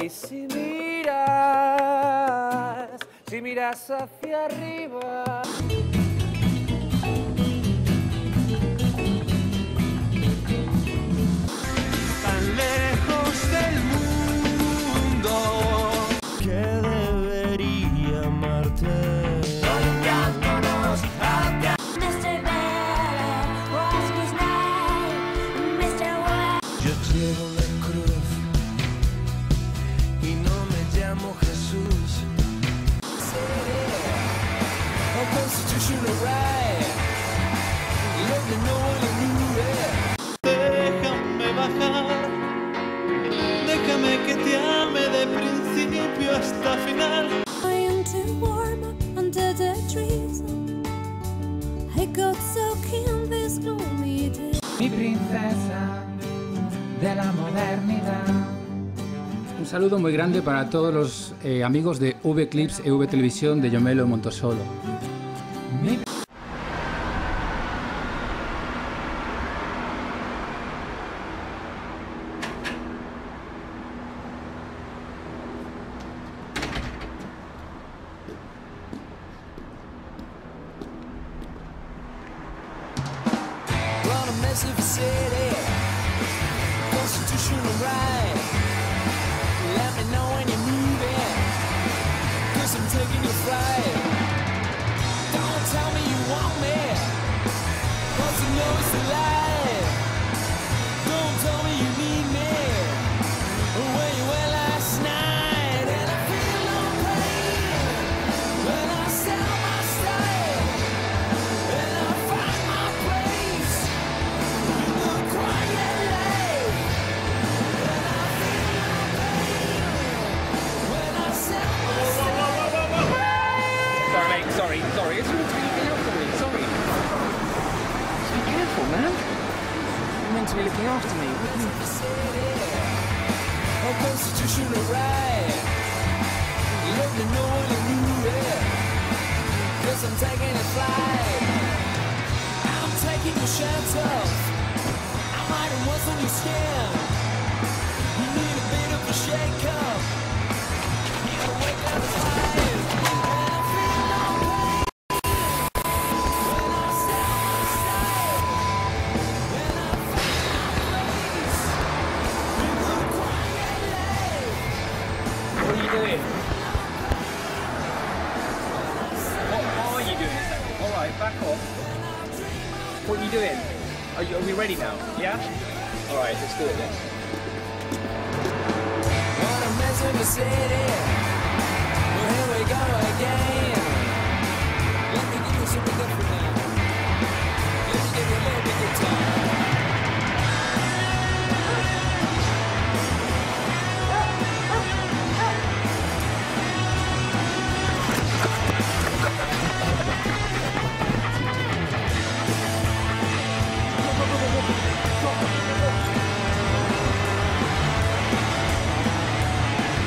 Y si miras hacia arriba. Tan lejos del mundo que debería amarte. Yo llevo la cruz y no me llamo Jesús. Déjame bajar, déjame que te ame de principio hasta final. I am too warm under the trees. I got soaked in this gloomy day. Mi princesa de la modernidad. Un saludo muy grande para todos los amigos de V-Clips e V-Televisión de Jomelo Montosolo. Run a massive city, constitutional right. Let me know when you're moving, 'cause I'm taking your flight. Don't tell me you want me, 'cause you know it's a lie. Don't tell me you need me, where you were last night. And I feel no pain when I sell my style, and I find my place in the quiet light. And I feel no pain when I sell my style. Sorry, mate. Sorry. It's all taking out for me. Sorry. Be careful, man. You're meant to be looking after me. A constitutional right. Let me know when you're moving, 'cause I'm taking a flight. I'm taking your shirt off. I'm hiding what's on your skin. You need a bit of a shake up. You gotta wake up the fire. And I feel no pain when I sell my style. And I find my place in the quiet light. What are you doing? What are you doing exactly? All right, back off. What are you doing? Are we ready now? Yeah? All right, let's do it then. What a mess of a city. Well, here we go again. Let me give you something different now. Let me give you a little bit of time.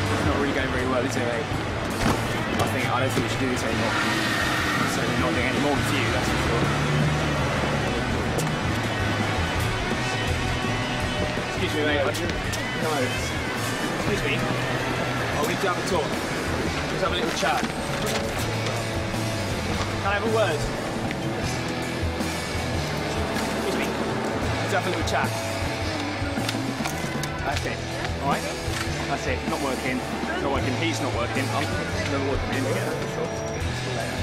It's not really going very well, is it, mate? I don't think we should do this anymore. So we're not doing any more with you, that's for sure. Excuse me, mate. Come over. Excuse me. We need to have a talk. Let's have a little chat. Can I have a word? Excuse me. Let's have a little chat. That's it. All right? That's it. Not working. Not working. He's not working. I'm never working in together for sure. See you later.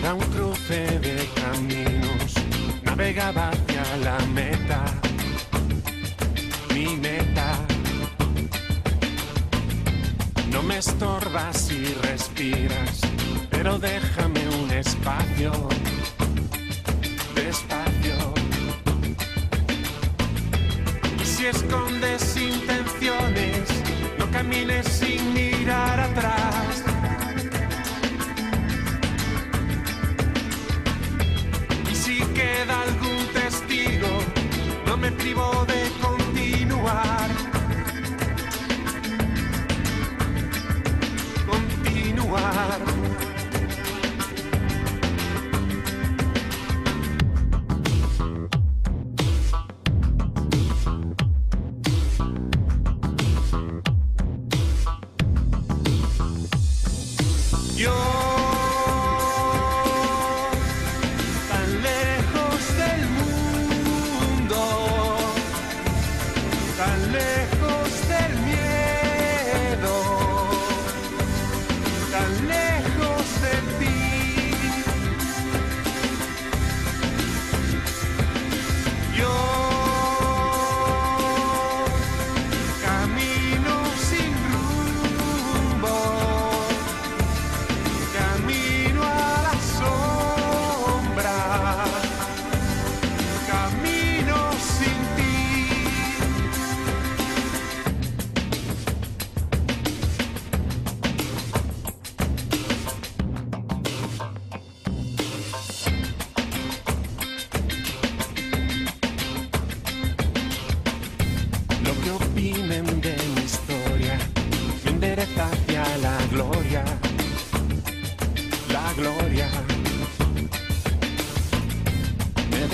Era un cruce de caminos, navegaba hacia la meta, mi meta. No me estorbas si respiras, pero déjame un espacio, despacio. Y si escondes intención camines sin mirar atrás. Y si queda algún testigo, no me privo de continuar. Continuar.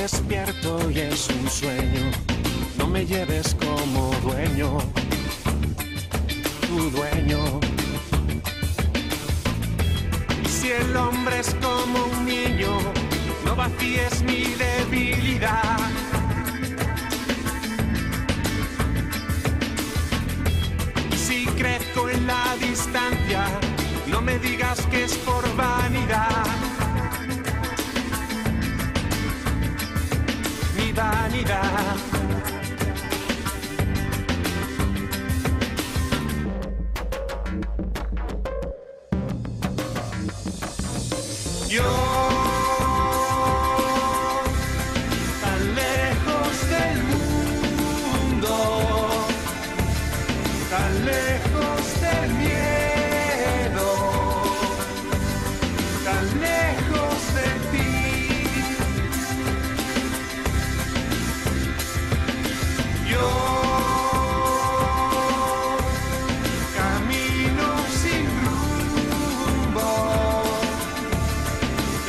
Despierto y es un sueño, no me lleves como dueño, tu dueño. Y si el hombre es como un niño, no vacíes mi debilidad. Y si crezco en la distancia, no me digas que es por vanidad. Vanidad. Yo tan lejos del mundo, tan lejos del miedo, tan lejos de ti. Camino sin rumbo,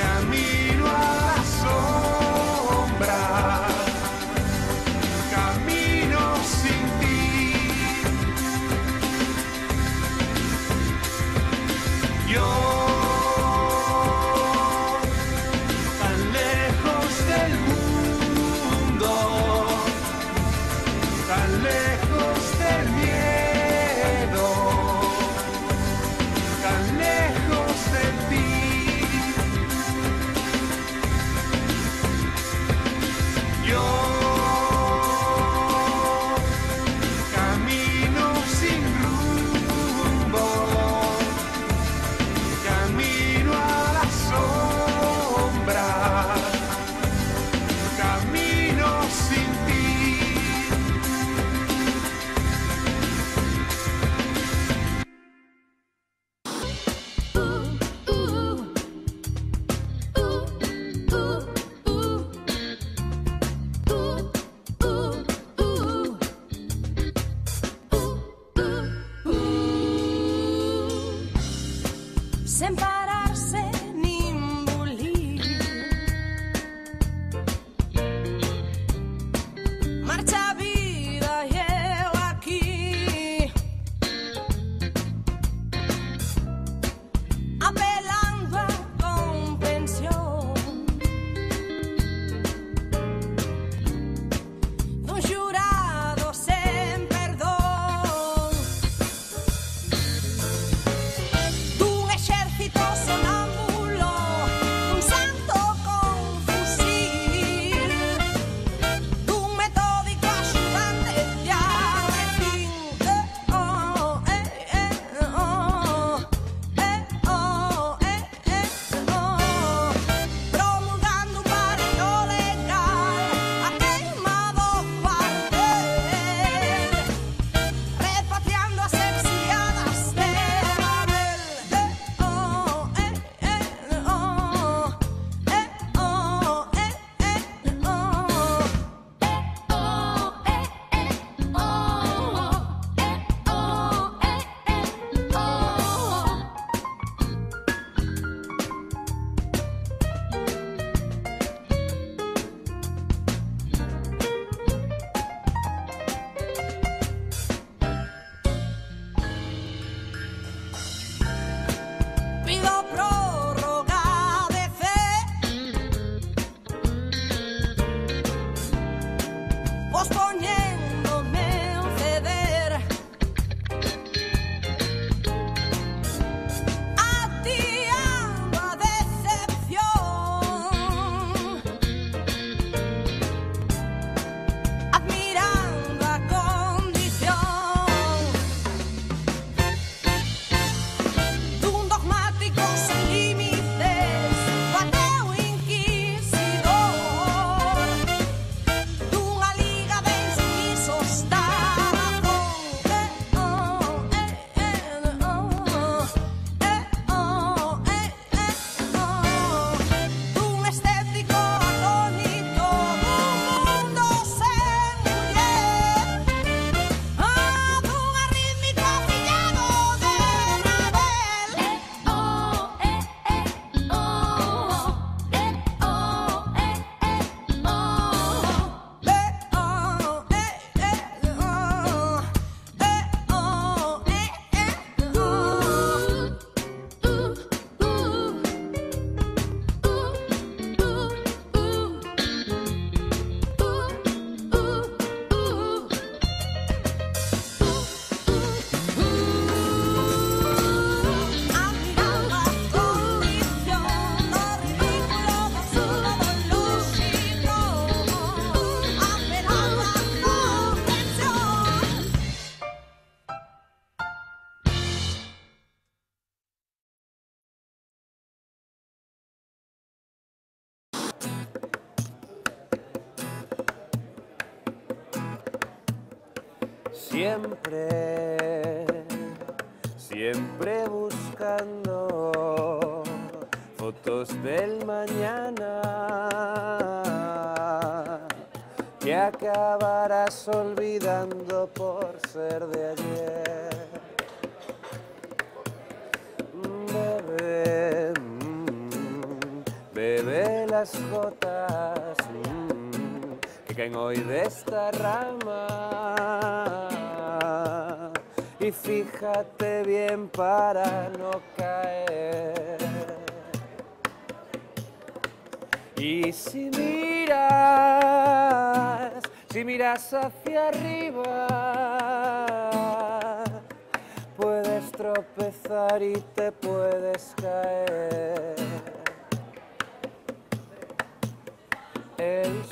camino a la sombra, camino sin ti. Yo tan lejos del mundo, tan lejos del miedo, tan lejos de ti. Yo camino sin rumbo, camino a la sombra, camino sin ti. Sem parar-se ni embolir. siempre buscando fotos del mañana que acabarás olvidando por ser de ayer. Bebé, bebé las gotas que caen hoy de esta rama y fíjate bien para no caer. Y si miras hacia arriba, puedes tropezar y te puedes caer. El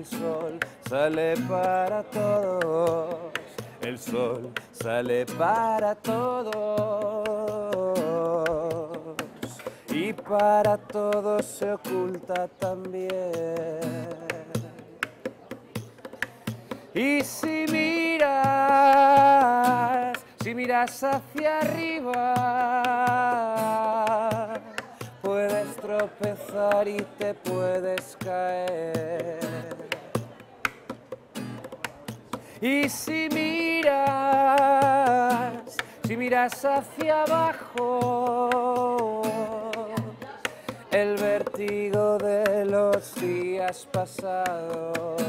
sol sale para todos, el sol sale para todos y para todos se oculta también. Y si miras hacia arriba, puedes tropezar y te puedes caer. Y si miras hacia abajo, el vértigo de los días pasados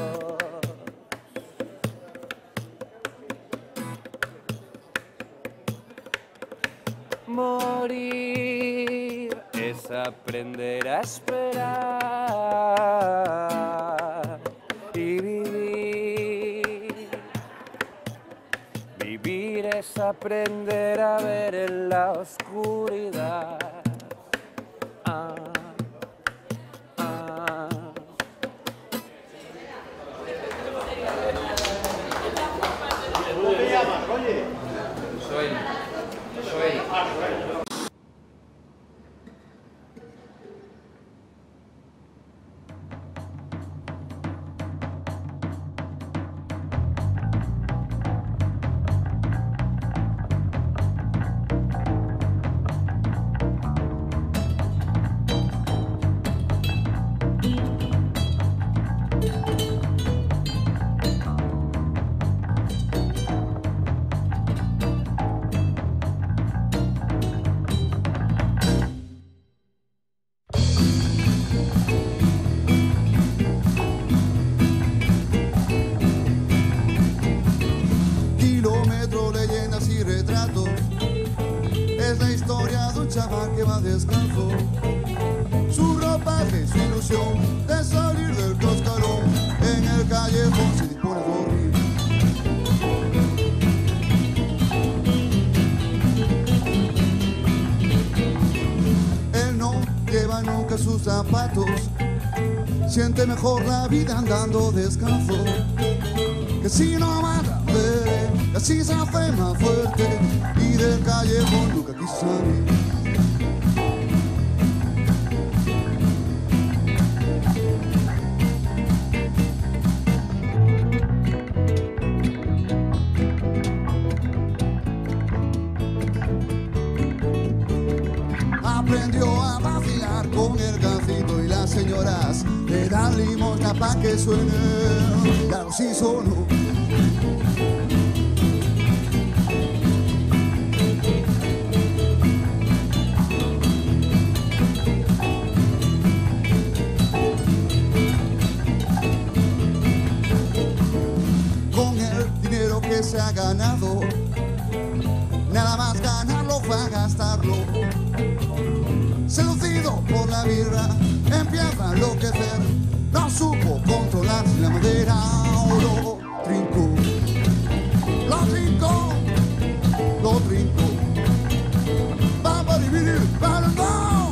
morir es aprender a esperar y vivir es aprender a ver en la oscuridad. Que va descalzo, su ropaje, su ilusión de salir del cascarón, en el callejón se dispone a dormir. Él no lleva nunca sus zapatos, siente mejor la vida andando descalzo, que si no mata, veré, que así se hace más fuerte, y del callejón nunca quiso salir. Aprendió a vacilar con el gancito y las señoras le dan limosna pa' que suene, claro sí solo. Con el dinero que se ha ganado, nada más ganarlo va a gastarlo. Seducido por la birra, empieza a enloquecer. No supo controlar la madera, lo trincó, lo trincó, lo trincó. Vamos a dividir, pero no.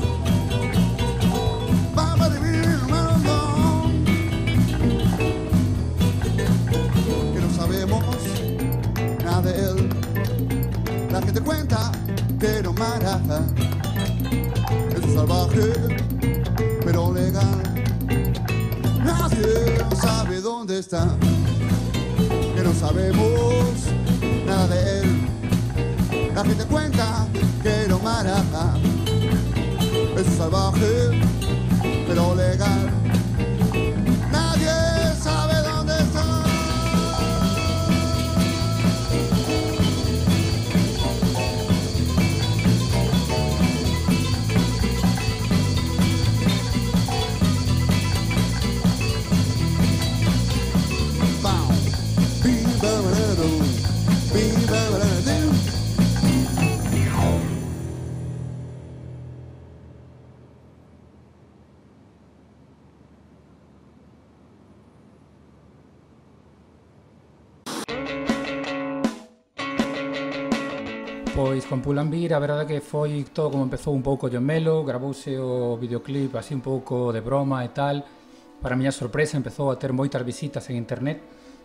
Vamos a dividir, pero no. Que no sabemos nada de él. La gente cuenta que no maraja. Salvaje, pero legal. Nadie sabe dónde está. Que no no sabemos nada de él. La gente cuenta que no maraca es salvaje pero legal. Nadie sabe dónde está. Pois con Pulambir a verdade que foi todo como empezou un pouco John Melo, gravouse o videoclip así un pouco de broma e tal. Para miña sorpresa empezou a ter moitas visitas en internet.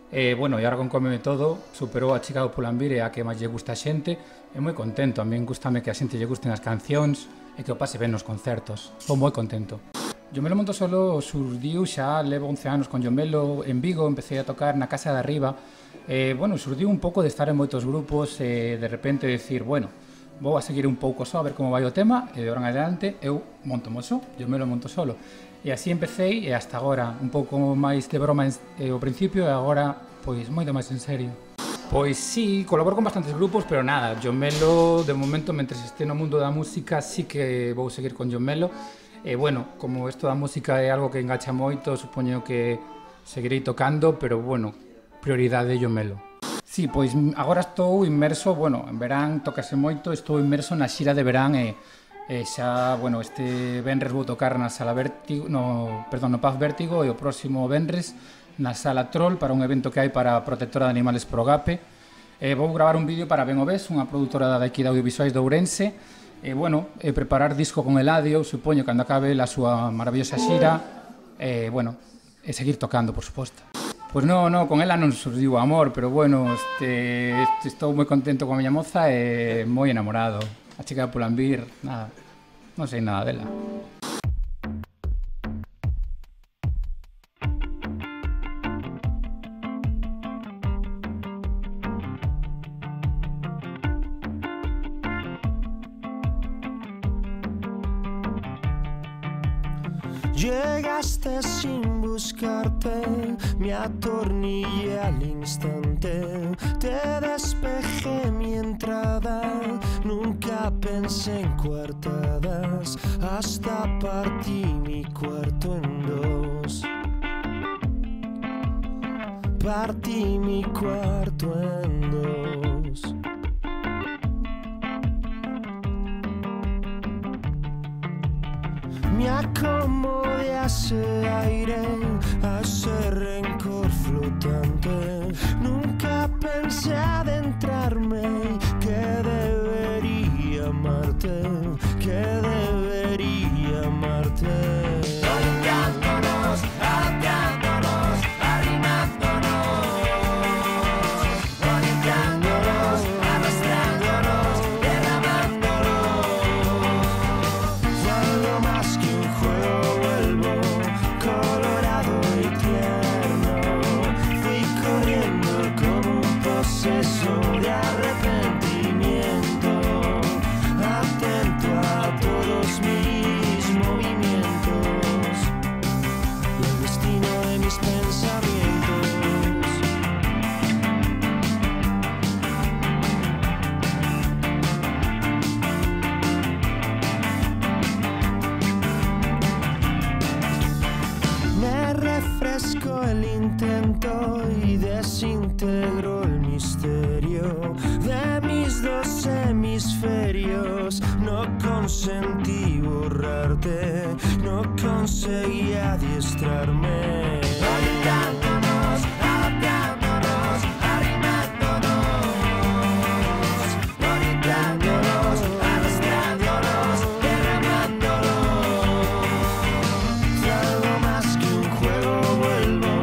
Bueno, e agora con Cómeme Todo superou a chica do Pulambir e a que máis lle gusta a xente. É moi contento, a min gustame que a xente lle gusten as cancións e que o pase ben nos concertos. Estou moi contento. John Melo Montosolo surdiu xa, levo 11 anos con John Melo en Vigo, empecé a tocar na Casa de Arriba. Bueno, surdiu un pouco de estar en moitos grupos e de repente decir, bueno, vou a seguir un pouco só a ver como vai o tema e de ahora en adelante eu monto só, John Melo Montosolo. E así empecé e hasta agora un pouco máis de broma ao principio e agora pois moito máis en serio. Pois sí, colaboro con bastantes grupos, pero nada, John Melo de momento, mentres este no mundo da música, sí que vou seguir con John Melo. E bueno, como isto da música é algo que engancha moito, supoño que seguirei tocando, pero bueno, prioridade John Melo. Sí, pois agora estou inmerso, bueno, en verán tocase moito, estou inmerso na xira de verán e xa, bueno, este venres vou tocar na Sala Vértigo, no Paz Vértigo e o próximo venres na Sala Troll para un evento que hai para a protectora de animales Progape. Vou gravar un vídeo para Ben Obes, unha produtora daqui de audiovisuais de Ourense, e, bueno, preparar disco con Eladio, supoño, cando acabe a súa maravillosa xira, bueno, e seguir tocando, por suposto. Pois non, con ela non surdiu amor, pero, bueno, estou moi contento con a miña moza e moi enamorado. A chica de Pulambir, nada, non sei nada dela. Llegaste sin buscarte, me atornillé al instante, te despejé mi entrada, nunca pensé en coartadas, hasta partí mi cuarto en dos. Partí mi cuarto en dos. Me acomodé a ese aire, a ese rencor flotante. Nunca pensé adentrarme, que debería amarte, que debería amarte. Tocándonos, atándonos, arrimándonos, conectándonos, arrastrándonos, derramándonos. Fue algo más que un juego, vuelvo colorado y tierno. Fui corriendo como un proceso de arrepentimiento, atento a todos mis movimientos y el destino de mis pensamientos. Me refresco el intento y desintegro el misterio de mis dos hemisferios. No consentí borrarte, no conseguí adiestrarme. Conectándonos, adaptándonos, arrimándonos, conectándonos, arrastrándonos, derramándonos. Fue algo más que un juego, vuelvo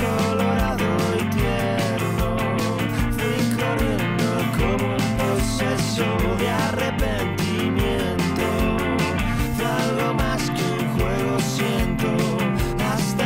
colorado y tierno. Fui corriendo como un proceso de arrepentimiento. Fue algo más que un juego, siento, hasta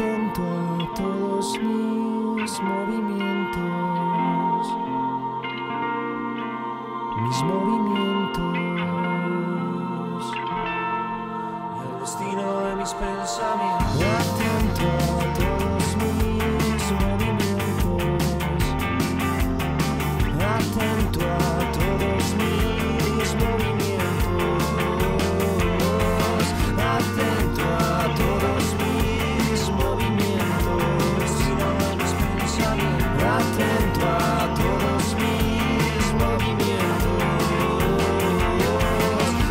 atento a todos mis movimientos, mis movimientos y el destino de mis pensamientos. Atento a todos mis movimientos, atento a todos mis movimientos, atento a todos mis movimientos, destino de mis pensamientos, atento a todos mis movimientos,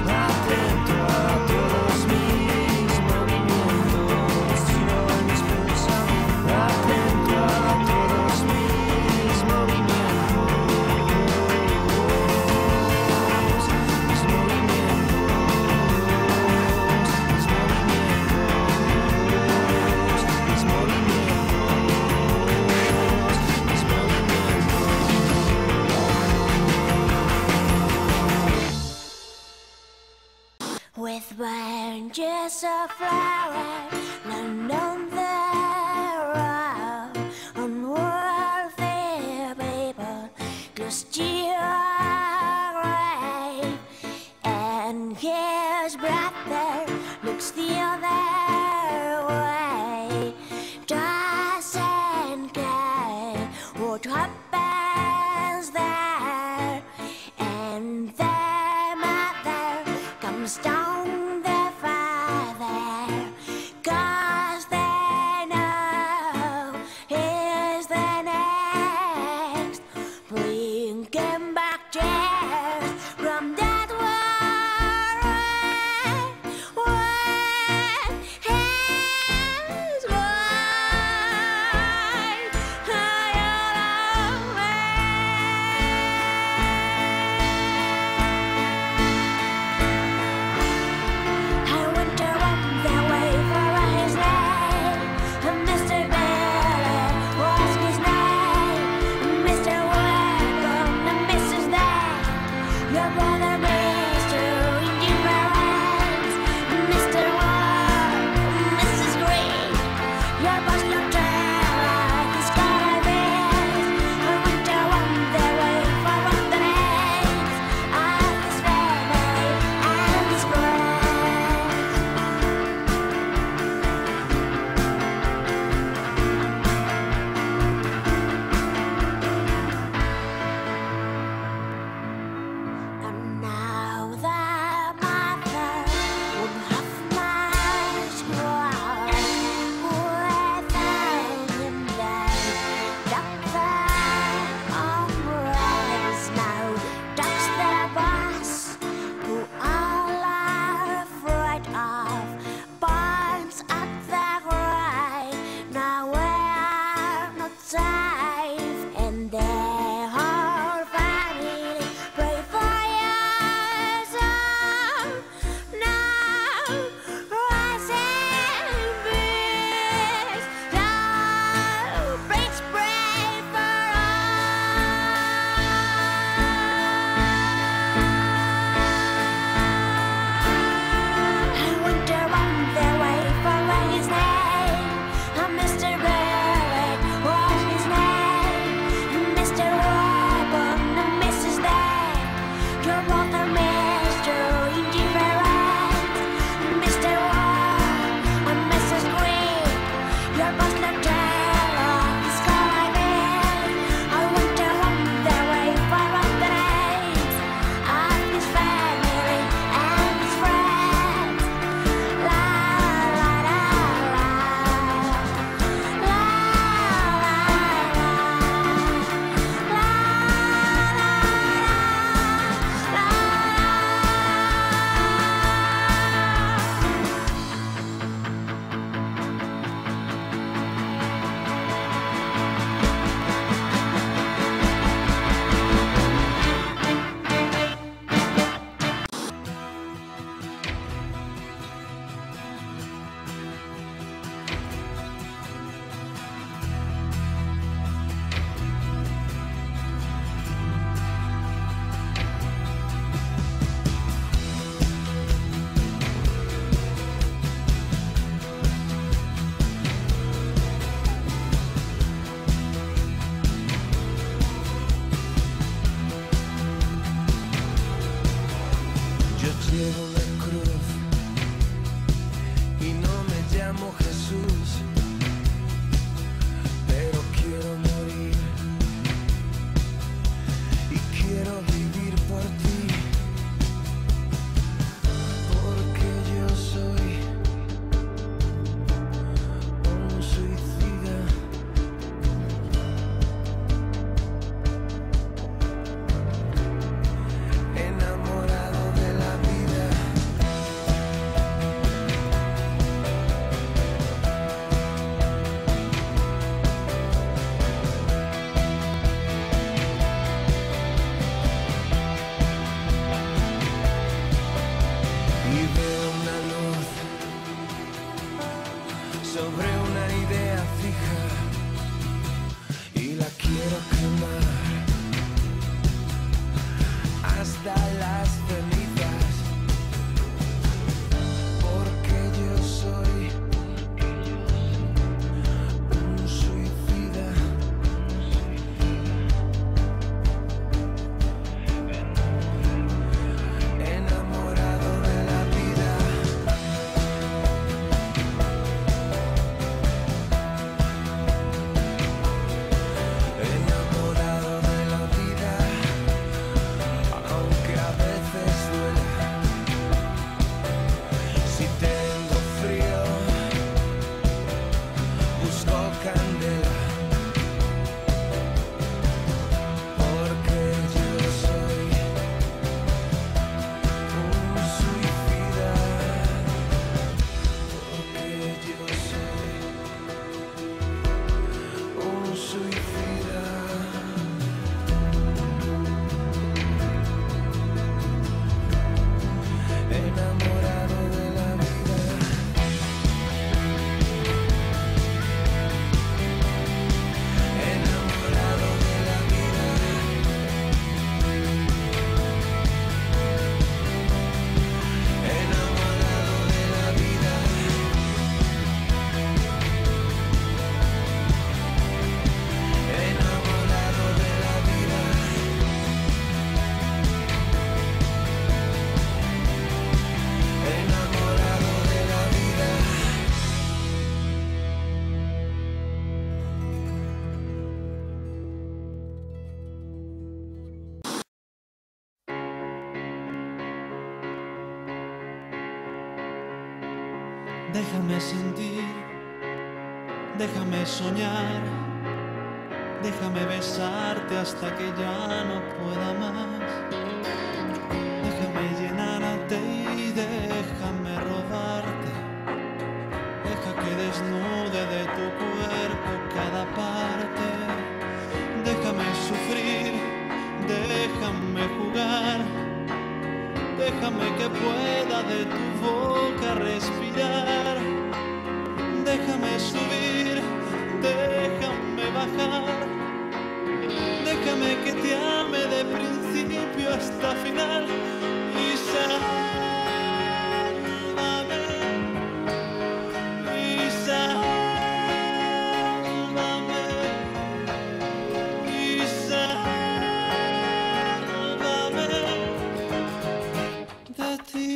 atento a todos mis movimientos, destino de mis pensamientos, atento a todos mis movimientos, mis With branches of flowers lying on the road, unworthy people close to your grave, and his brother looks the other way, doesn't care what happens there, and the mother comes down the father, 'cause they know he's the next, bringing back tears from that world when he's gone. I went around the way for his name, and Mr. Billy was his name, Mr. Welcome and Mrs. Day, your brother Mr. Indifference, Mr. Warm, Mrs. Green, your boss Lieutenant, his carabins. I went around the way for all the names of his family and his friends. And now the mother would have much ground without him there. Doctor umbrellas now ducks the bus, who all are afraid of burns at the right. Now we're not safe, and their whole family pray for your son. Now rise in peace, now please pray for I went around the way for his name, and Mr. Billy was his name, Mr. Warburton and Mrs. Day, your brother Mr. Indifference, Mr. Warm and Mrs. Green, your boss Lieutenant, his carabins. I went around the way for all the names of his family and his friends. La la la la, la la la, la la la. Déjame sentir, déjame soñar, déjame besarte hasta que ya no pueda más. Déjame llenarte y déjame robarte. Deja que desnude de tu cuerpo cada parte. Déjame sufrir, déjame jugar. Déjame que pueda de tu boca respirar. Déjame subir, déjame bajar. Déjame que te ame de principio hasta final. Y sálvame, y sálvame, y sálvame de ti.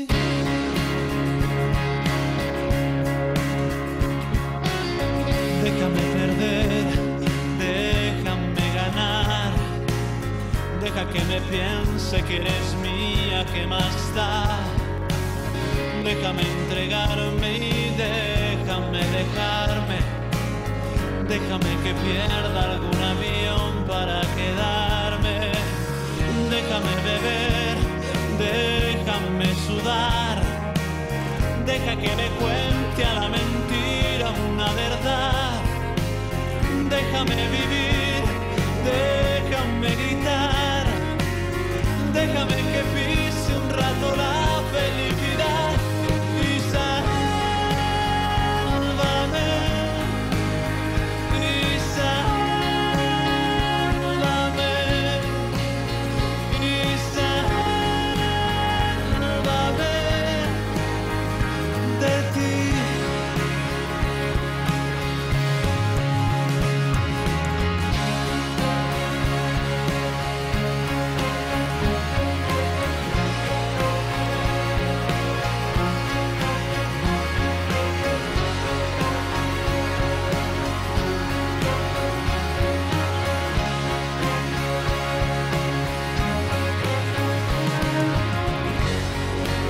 Déjame perder, déjame ganar. Deja que me piense que eres mía, que más da. Déjame entregarme y déjame dejarme. Déjame que pierda algún avión para quedarme. Déjame beber, déjame sudar. Deja que me cuente a la mentira una verdad. Déjame vivir, déjame gritar. Déjame que pise un rato la felicidad. Y sálvame, y sálvame, y sálvame de ti.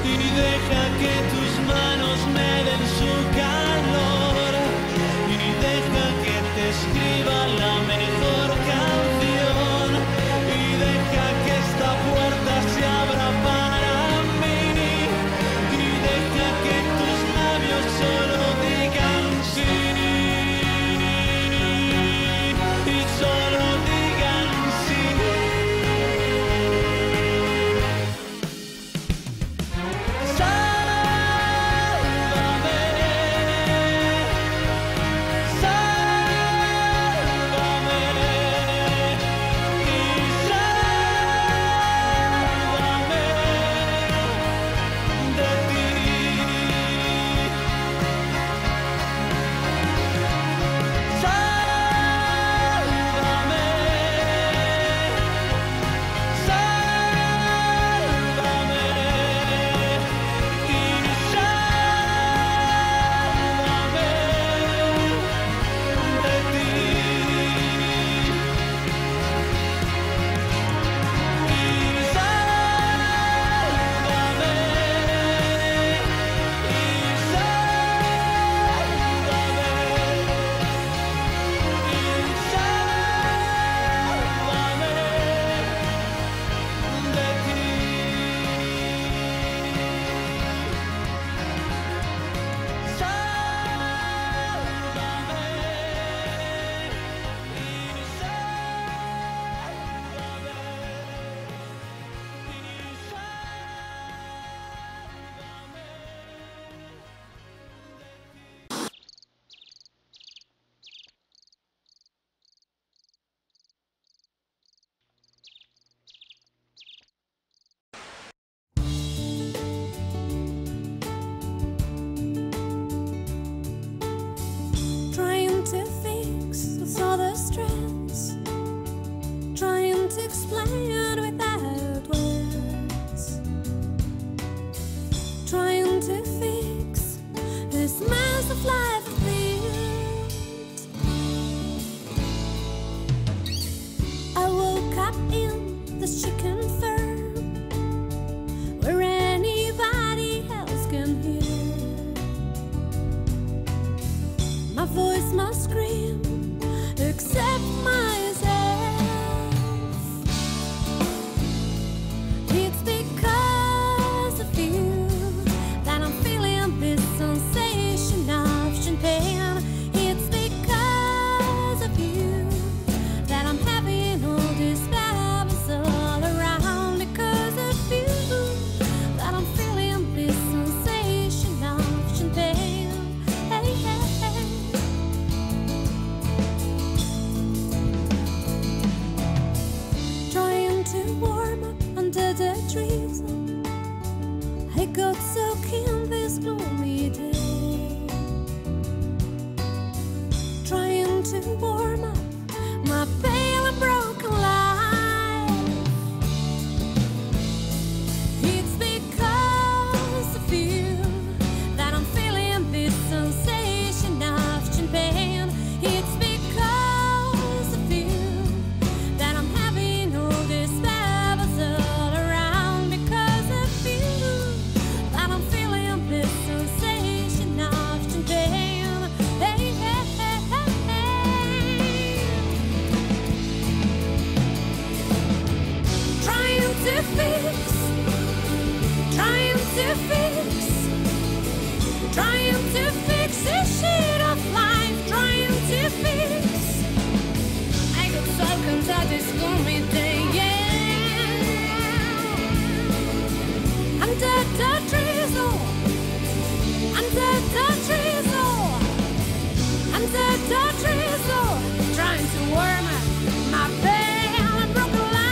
Y deja que tus manos me den su calor. Y deja que te escriba la mejor canción. Y deja que esta puerta se abra para mí. Y deja que tus labios solo digan sí. Y solo digan sí. Sálvame, sálvame, y sálvame de ti. Sálvame, sálvame, y sálvame de ti. Y sálvame, y sálvame de ti. Trying to fix all the stress, trying to explain without words, trying to fix this mess of life I've built. I woke up in this chicken farm where anybody else can hear fix, trying to fix this shit of life, trying to fix. I got so content this gloomy day, yeah. Under the drizzle, under the drizzle, under the drizzle, trying to warm my pale and broken life.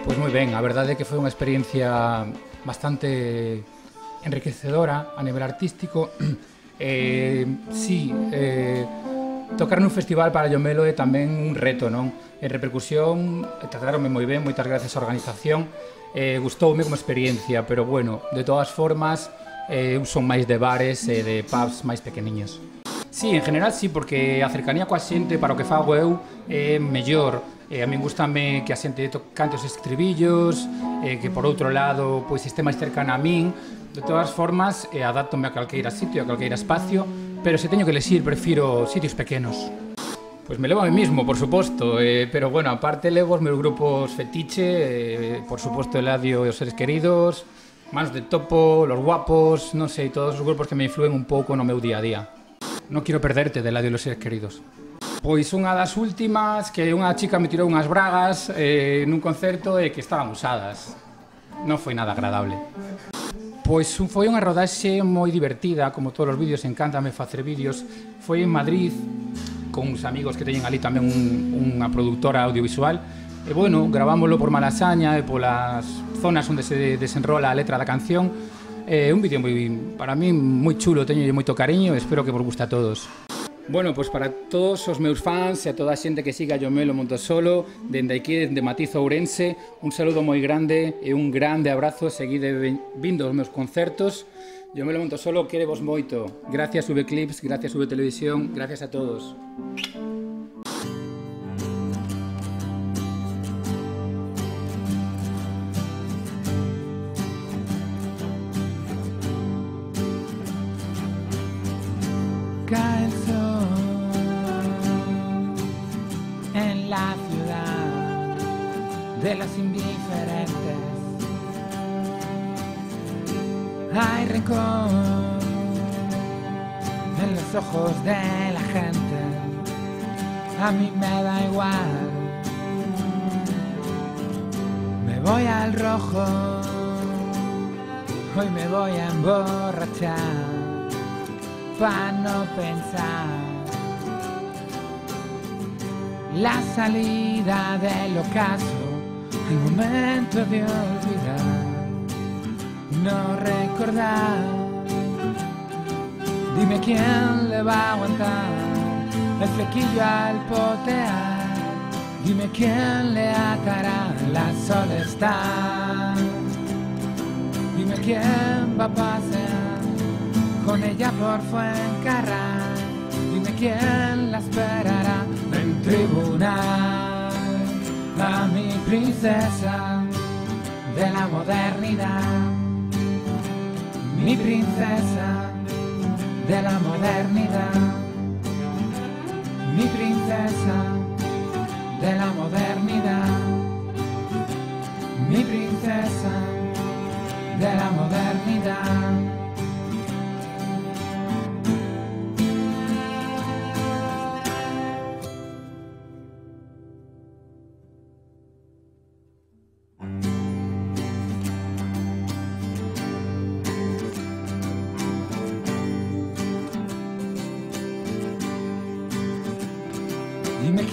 Pois moi ben, a verdade é que foi unha experiencia bastante enriquecedora a nivel artístico. Tocar nun festival para Llomelo é tamén un reto, non? En repercusión, trataronme moi ben, moitas gracias á organización. Gustoume como experiencia, pero bueno, de todas formas, eu son máis de bares e de pubs máis pequeniños. Sí, en general sí, porque a cercanía coa xente para o que fago eu é mellor. A min gustame que a xente cante os estribillos, que por outro lado pois este máis cercana a min. De todas formas, adaptome a calqueira sitio, a calqueira espacio, pero se teño que elegir, prefiro sitios pequenos. Pois me levo a mí mismo, por suposto, pero bueno, aparte levo os meus grupos fetiche, por suposto Eladio e os Seres Queridos, Manos de Topo, Los Guapos, non sei, todos os grupos que me influen un pouco no meu día a día. Non quero perderte de Eladio e os Seres Queridos. Pois unha das últimas, que unha chica me tirou unhas bragas nun concerto e que estaban usadas. Non foi nada agradable. Pois foi unha rodaxe moi divertida, como todos os vídeos, encántame facer vídeos. Foi en Madrid, con uns amigos que teñen ali tamén unha productora audiovisual. E bueno, gravámoslo por Malasaña e polas zonas onde se desenrola a letra da canción. Un vídeo para mí moi chulo, teño moito cariño e espero que vos guste a todos. Bueno, pois para todos os meus fans e a toda a xente que siga Llomelo Montosolo, dende aquí, dende Matiz Ourense, un saludo moi grande e un grande abrazo, seguide vindo aos meus concertos. Llomelo Montosolo querevos moito. Gracias V-Clips, gracias V-Televisión, gracias a todos. Cae el sol en la ciudad de los indiferentes. Hay rencor en los ojos de la gente. A mí me da igual. Me voy al rojo. Hoy me voy a emborrachar para no pensar la salida del ocaso, el momento de olvidar, no recordar. Dime quién le va a aguantar el flequillo al potear. Dime quién le atará la soledad. Dime quién va a pasear con ella por Fuencarral. Dime quién la esperará en tribunal. A mi princesa de la modernidad. Mi princesa de la modernidad. Mi princesa de la modernidad. Mi princesa de la modernidad.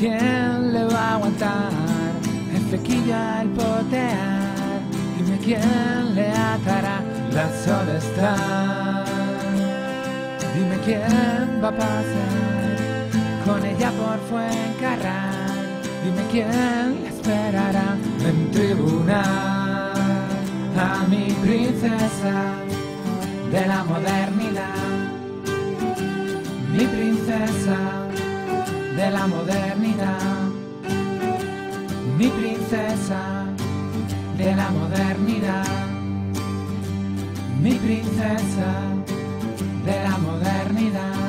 quién le va a aguantar el flequillo al potear. Dime quién le atará la soledad. Dime quién va a pasar con ella por Fuencarral. Dime quién la esperará en tribunal. A mi princesa de la modernidad, mi princesa de la modernidad, mi princesa de la modernidad, mi princesa de la modernidad.